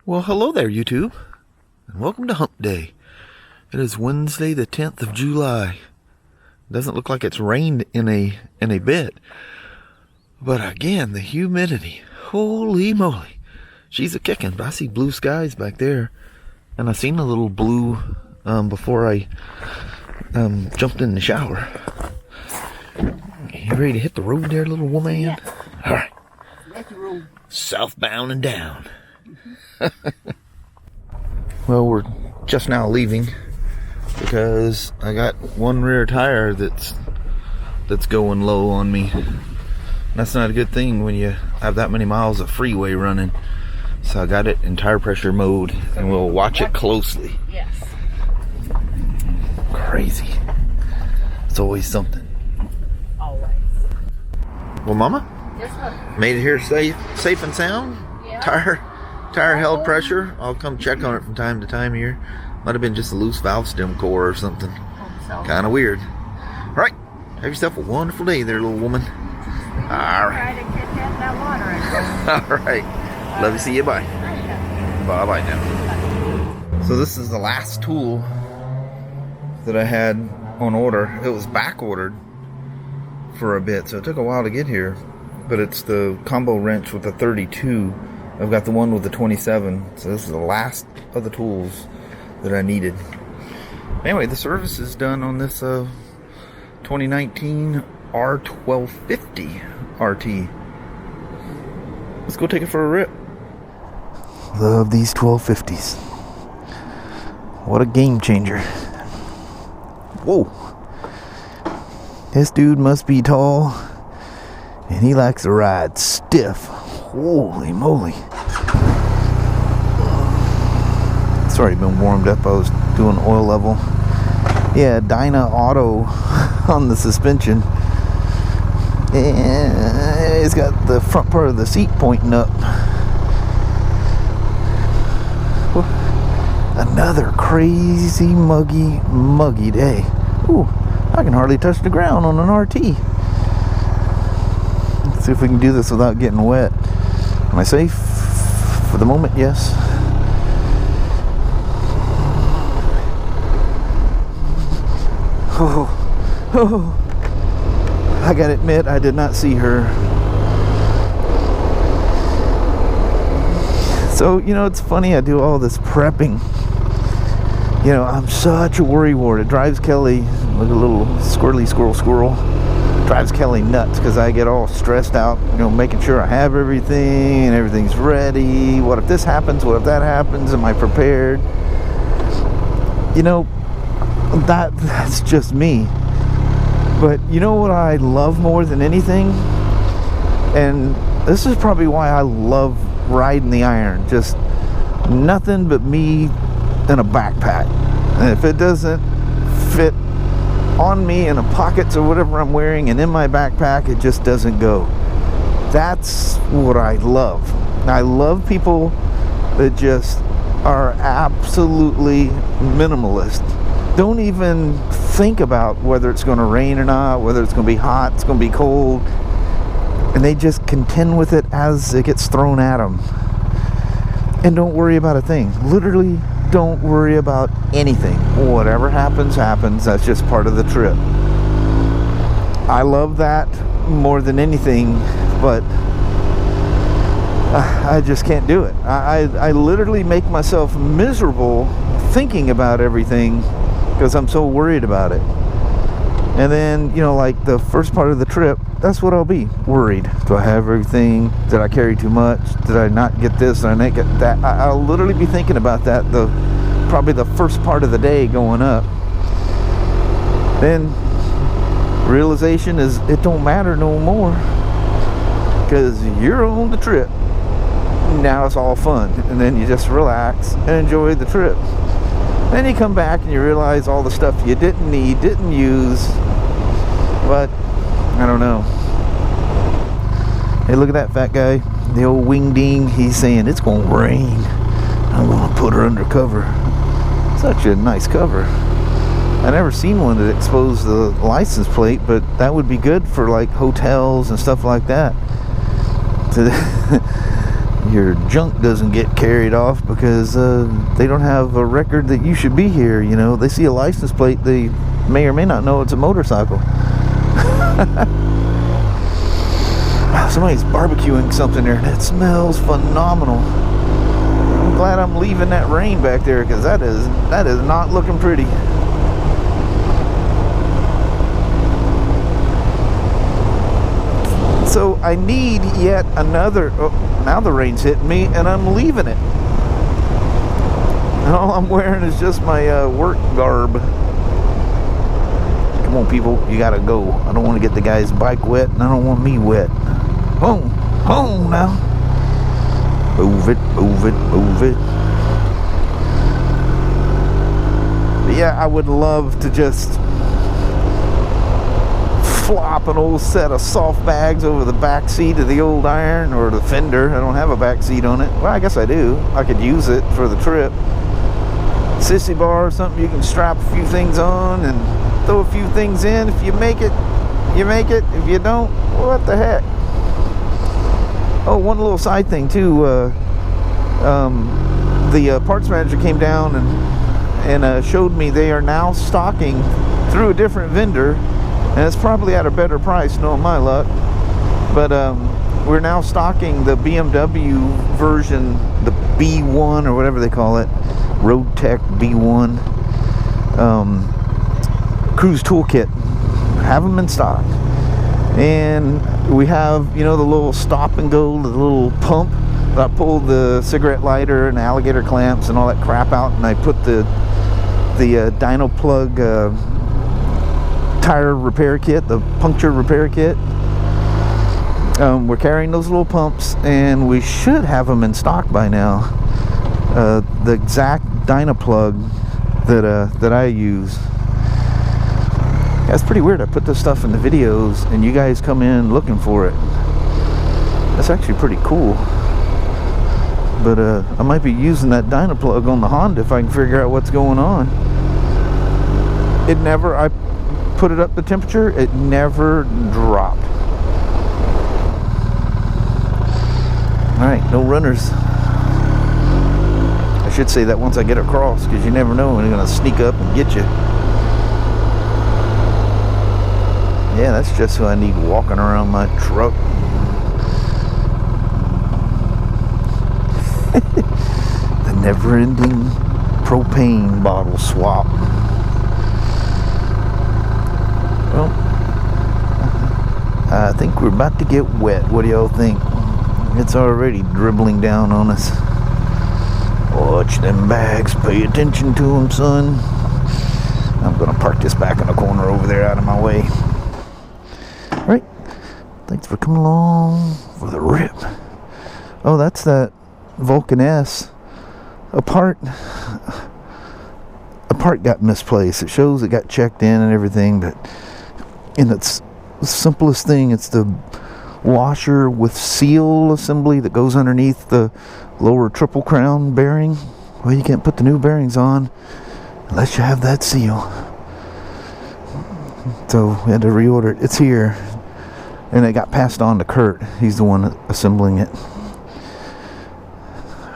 Well, hello there, YouTube, and welcome to Hump Day. It is Wednesday, the 10th of July. Doesn't look like it's rained in a bit, but again, the humidity, holy moly, she's a kicking. But I see blue skies back there, and I seen a little blue before I jumped in the shower. You ready to hit the road there, little woman? Yeah. All right. That's the road. Southbound and down. Well, we're just now leaving because I got one rear tire that's going low on me. That's not a good thing when you have that many miles of freeway running. So I got it in tire pressure mode, and we'll watch it closely. Yes. Crazy. It's always something. Always. Well, Mama, Yes, sir. made it here safe and sound. Yeah. Tire held pressure. I'll come check on it from time to time here. Might have been just a loose valve stem core or something. Kind of weird. All right. Have yourself a wonderful day there, little woman. All right. Try to get that water. All right. Love to see you. Bye. Bye-bye now. So this is the last tool that I had on order. It was back ordered for a bit, so it took a while to get here. But it's the combo wrench with the 32. I've got the one with the 27, so this is the last of the tools that I needed. Anyway, the service is done on this 2019 R1250 RT. Let's go take it for a rip. Love these 1250s. What a game changer. Whoa. This dude must be tall, and he likes to ride stiff. Holy moly. It's already been warmed up. I was doing oil level. Yeah, Dyna Auto on the suspension. And it's got the front part of the seat pointing up. Another crazy muggy day. Ooh, I can hardly touch the ground on an RT. Let's see if we can do this without getting wet. Am I safe? For the moment, yes. Oh, I gotta admit, I did not see her. So, you know, it's funny, I do all this prepping. You know, I'm such a worrywart. It drives Kelly, like a little squirrely squirrel. Drives Kelly nuts because I get all stressed out, you know, making sure I have everything and everything's ready. What if this happens? What if that happens? Am I prepared? You know, that's just me. But you know what I love more than anything? And this is probably why I love riding the iron. Just nothing but me in a backpack. And if it doesn't fit on me in the pockets or whatever I'm wearing and in my backpack, it just doesn't go. That's what I love. I love people that just are absolutely minimalist. Don't even think about whether it's going to rain or not, whether it's going to be hot, it's going to be cold, and they just contend with it as it gets thrown at them. And don't worry about a thing. Literally don't worry about anything. Whatever happens, happens. That's just part of the trip. I love that more than anything, but I just can't do it. I literally make myself miserable thinking about everything because I'm so worried about it. And then, you know, like the first part of the trip, that's what I'll be worried. Do I have everything? Did I carry too much? Did I not get this? Did I not get that? I'll literally be thinking about that probably the first part of the day going up. Then realization is it don't matter no more because you're on the trip. Now it's all fun, and then you just relax and enjoy the trip. Then you come back and you realize all the stuff you didn't need, didn't use, but I don't know. Hey, look at that fat guy, the old wing ding. He's saying it's gonna rain. I'm gonna put her under cover. Such a nice cover. I never seen one that exposed the license plate, but that would be good for like hotels and stuff like that. your junk doesn't get carried off, because they don't have a record that you should be here. You know, they see a license plate, they may or may not know it's a motorcycle. Somebody's barbecuing something there. That smells phenomenal. I'm glad I'm leaving that rain back there, because that is not looking pretty. So I need yet another. Oh, now the rain's hitting me, and I'm leaving it. And all I'm wearing is just my work garb. Come on, people, you gotta go. I don't want to get the guy's bike wet, and I don't want me wet. Home now. Move it, move it, move it. But yeah, I would love to just flop an old set of soft bags over the back seat of the old iron, or the fender. I don't have a back seat on it. Well, I guess I do. I could use it for the trip. Sissy bar or something you can strap a few things on and throw a few things in. If you make it, you make it. If you don't, what the heck. Oh, one little side thing too. The parts manager came down and showed me they are now stocking through a different vendor, and it's probably at a better price, knowing my luck. But we're now stocking the BMW version, the B1 or whatever they call it, Road Tech B1 Cruise Toolkit. Have them in stock. And we have, you know, the little stop and go, the little pump. I pulled the cigarette lighter and alligator clamps and all that crap out, and I put the Dynaplug tire repair kit, the punctured repair kit. We're carrying those little pumps, and we should have them in stock by now. The exact Dynaplug that I use. That's pretty weird. I put this stuff in the videos and you guys come in looking for it. That's actually pretty cool. But I might be using that Dynaplug on the Honda if I can figure out what's going on. I put it up to temperature, it never dropped. Alright, no runners. I should say that once I get across, because you never know when they're going to sneak up and get you. Yeah, that's just who I need walking around my truck. The never-ending propane bottle swap. Well, I think we're about to get wet. What do y'all think? It's already dribbling down on us. Watch them bags. Pay attention to them, son. I'm going to park this back in the corner over there out of my way. Alright, thanks for coming along for the rip. Oh, that's that Vulcan S. A part got misplaced. It shows it got checked in and everything, but in its simplest thing, it's the washer with seal assembly that goes underneath the lower triple crown bearing. Well, you can't put the new bearings on unless you have that seal. So we had to reorder it. It's here. And it got passed on to Kurt. He's the one assembling it.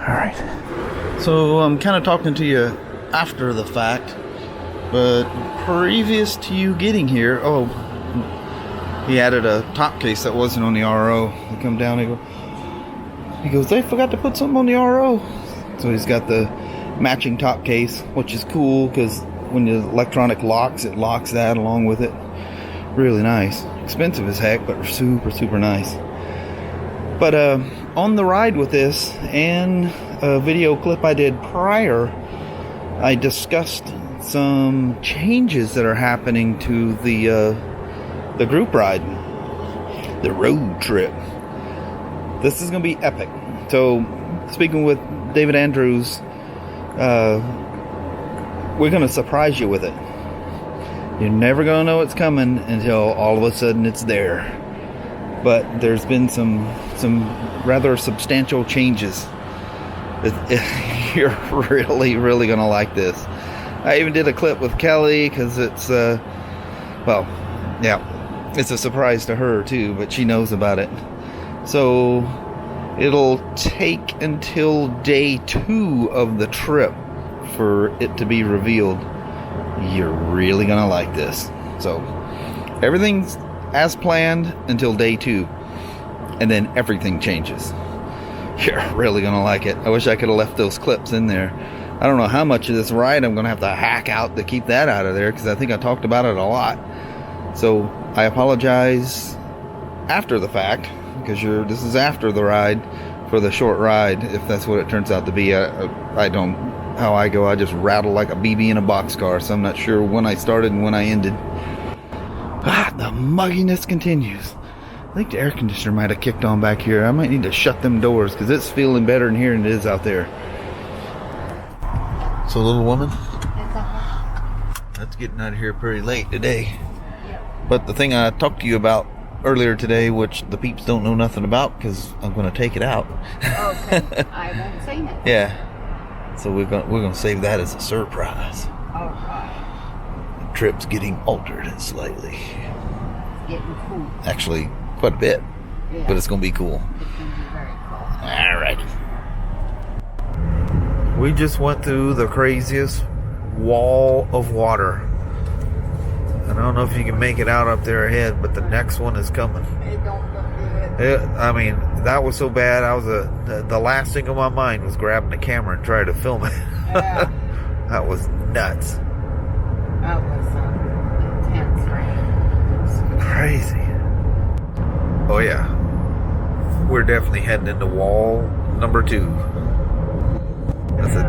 Alright. So I'm kind of talking to you after the fact. But previous to you getting here, he added a top case that wasn't on the RO. He come down, he goes, they forgot to put something on the RO. So he's got the matching top case, which is cool because when the electronic locks, it locks that along with it. Really nice. Expensive as heck, but super nice. But on the ride with this, and a video clip I did prior, I discussed some changes that are happening to the group ride, the road trip. This is going to be epic. So, speaking with David Andrews, we're going to surprise you with it. You're never going to know it's coming until all of a sudden it's there. But there's been some rather substantial changes. You're really going to like this. I even did a clip with Kelly because it's, it's a surprise to her too, but she knows about it. So It'll take until day 2 of the trip for it to be revealed. You're really gonna like this. So everything's as planned until day 2, and then everything changes. You're really gonna like it. I wish I could have left those clips in there. I don't know how much of this ride I'm gonna have to hack out to keep that out of there, because I think I talked about it a lot. So I apologize after the fact, because this is after the ride, for the short ride, if that's what it turns out to be. I don't, how I go, I just rattle like a BB in a boxcar, so I'm not sure when I started and when I ended. The mugginess continues. I think the air conditioner might have kicked on back here. I might need to shut them doors, because it's feeling better in here than it is out there. So, little woman, that's getting out of here pretty late today. But the thing I talked to you about earlier today, which the peeps don't know nothing about, because I'm going to take it out. Okay, I won't say it. Yeah. So we're gonna save that as a surprise. Okay. The trip's getting altered slightly. Getting cool. Actually, quite a bit. Yeah. But it's gonna be cool. It's gonna be very cool. Alright. We just went through the craziest wall of water. I don't know if you can make it out up there ahead, but the next one is coming. It don't look good. I mean, that was so bad. The last thing on my mind was grabbing the camera and trying to film it. Yeah. That was nuts. That was intense rain. It's crazy. Oh yeah, we're definitely heading into wall number 2.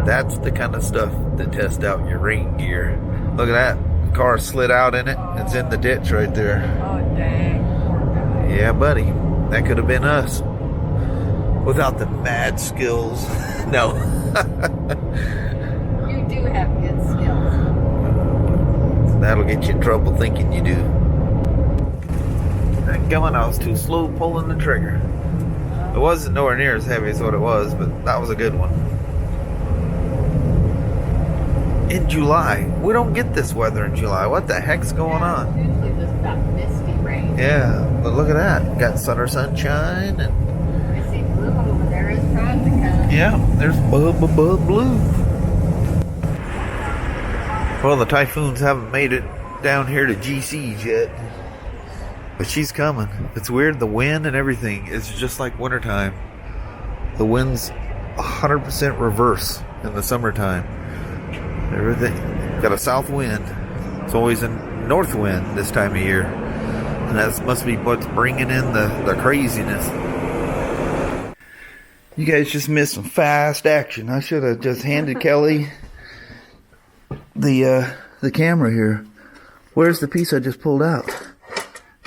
That's the kind of stuff to test out your rain gear. Look at that. The car slid out in it. It's in the ditch right there. Oh, dang. Poor guy. Yeah, buddy. That could have been us. Without the mad skills. No. You do have good skills. That'll get you in trouble thinking you do. That gun, I was too slow pulling the trigger. It wasn't nowhere near as heavy as what it was, but that was a good one. In July. We don't get this weather in July. What the heck's going on? Usually just got misty rain. Yeah, but look at that. Got sunshine and I see blue over there is trying to come. yeah, there's blue. Well, the typhoons haven't made it down here to GC's yet, but she's coming. It's weird, the wind and everything is just like wintertime. The wind's 100% reverse in the summertime. Everything got a south wind. It's always a north wind this time of year, and that must be what's bringing in the craziness. You guys just missed some fast action. I should have just handed Kelly the camera here. Where's the piece I just pulled out?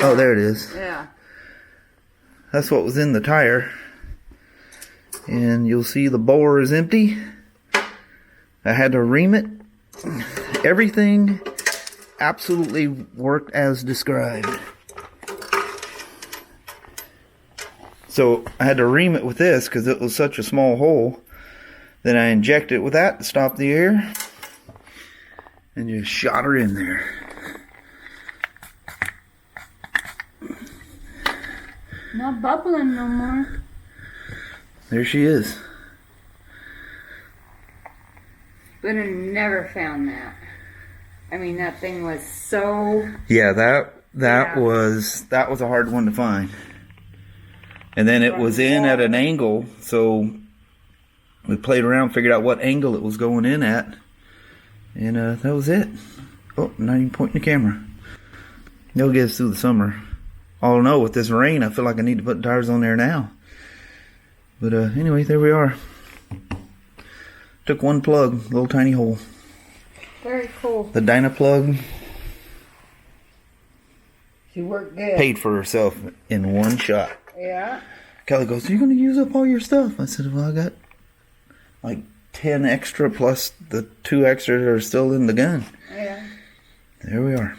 Oh, there it is. Yeah. That's what was in the tire. And you'll see the bore is empty. I had to ream it. Everything absolutely worked as described. So I had to ream it with this because it was such a small hole. Then I injected it with that to stop the air. And just shot her in there. Not bubbling no more. There she is. Would have never found that. I mean, that thing was so... Yeah, that was a hard one to find. And then it was in at an angle, so we played around, figured out what angle it was going in at, and that was it. Oh, not even pointing the camera. They'll get us through the summer. I don't know, with this rain, I feel like I need to put tires on there now. But anyway, there we are. Took one plug, little tiny hole. Very cool. The Dynaplug She worked good. paid for herself in one shot. Yeah. Kelly goes, "You're going to use up all your stuff?" I said, "Well, I got like 10 extra plus the 2 extras that are still in the gun." Yeah. There we are.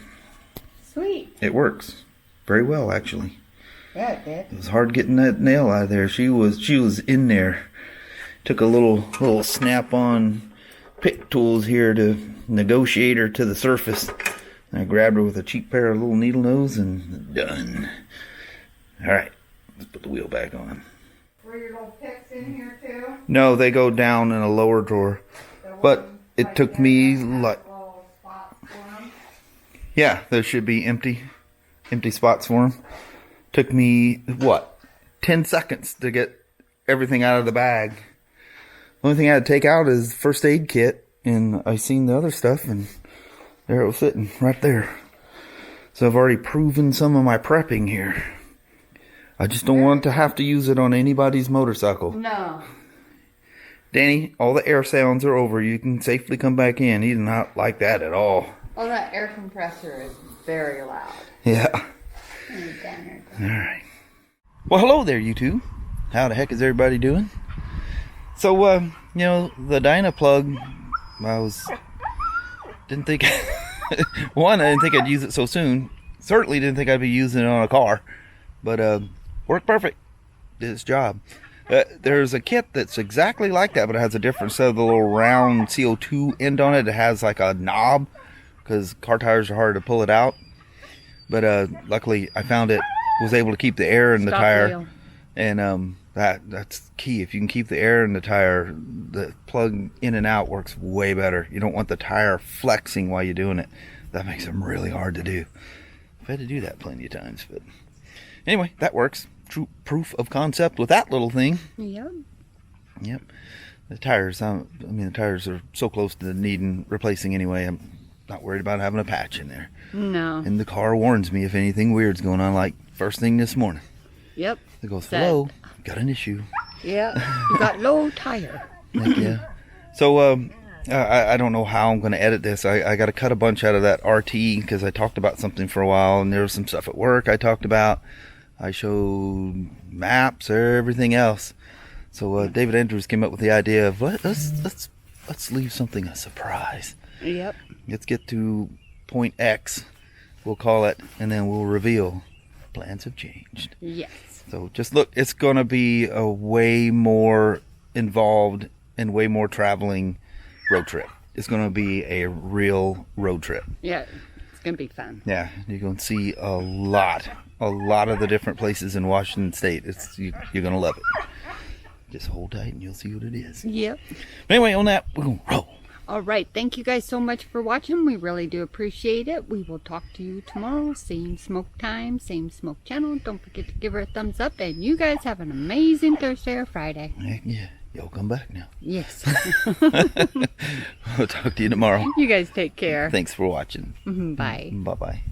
Sweet. It works very well, actually. Yeah, it did. It was hard getting that nail out of there. She was in there. Took a little snap-on pick tools here to negotiate her to the surface. And I grabbed her with a cheap pair of little needle nose and done. All right, let's put the wheel back on. Were your little picks in here too? No, they go down in a lower drawer. But it took me like... Yeah, there should be empty spots for them. Took me, what, 10 seconds to get everything out of the bag. The only thing I had to take out is first aid kit, and I seen the other stuff, and there it was sitting right there. So I've already proven some of my prepping here. I just don't want to have to use it on anybody's motorcycle. No. Danny, all the air sounds are over. You can safely come back in. He did not like that at all. Oh, that air compressor is very loud. Yeah. Alright. Well, hello there, you two. How the heck is everybody doing? So, you know, the Dynaplug, didn't think, one, I didn't think I'd use it so soon. Certainly didn't think I'd be using it on a car. But, worked perfect. Did its job. There's a kit that's exactly like that, but it has a different set of the little round CO2 end on it. It has like a knob, because car tires are hard to pull it out. But luckily I found it, was able to keep the air in the tire. And that's key. If you can keep the air in the tire, the plug in and out works way better. You don't want the tire flexing while you're doing it. That makes them really hard to do. I've had to do that plenty of times. But anyway, that works. True proof of concept with that little thing. Yep. Yep. The tires, I mean, the tires are so close to needing replacing anyway. I'm not worried about having a patch in there. No. And the car warns me if anything weird's going on, like first thing this morning. Yep. It goes, hello, got an issue. Yeah, you got low tire. Like, yeah. So, I don't know how I'm going to edit this. I got to cut a bunch out of that RT because I talked about something for a while, and there was some stuff at work I talked about. I showed maps, everything else. So, David Andrews came up with the idea of let's leave something a surprise. Yep. Let's get to point X, we'll call it, and then we'll reveal plans have changed. Yes. So just look, it's going to be a way more involved and way more traveling road trip. It's going to be a real road trip. Yeah, it's going to be fun. Yeah, you're going to see a lot of the different places in Washington State. You're going to love it. Just hold tight and you'll see what it is. Yep. But anyway, on that, we're going to roll. All right, thank you guys so much for watching. We really do appreciate it. We will talk to you tomorrow. Same smoke time, same smoke channel. Don't forget to give her a thumbs up. And you guys have an amazing Thursday or Friday. Heck yeah. Y'all come back now. Yes. We'll talk to you tomorrow. You guys take care. Thanks for watching. Bye. Bye-bye.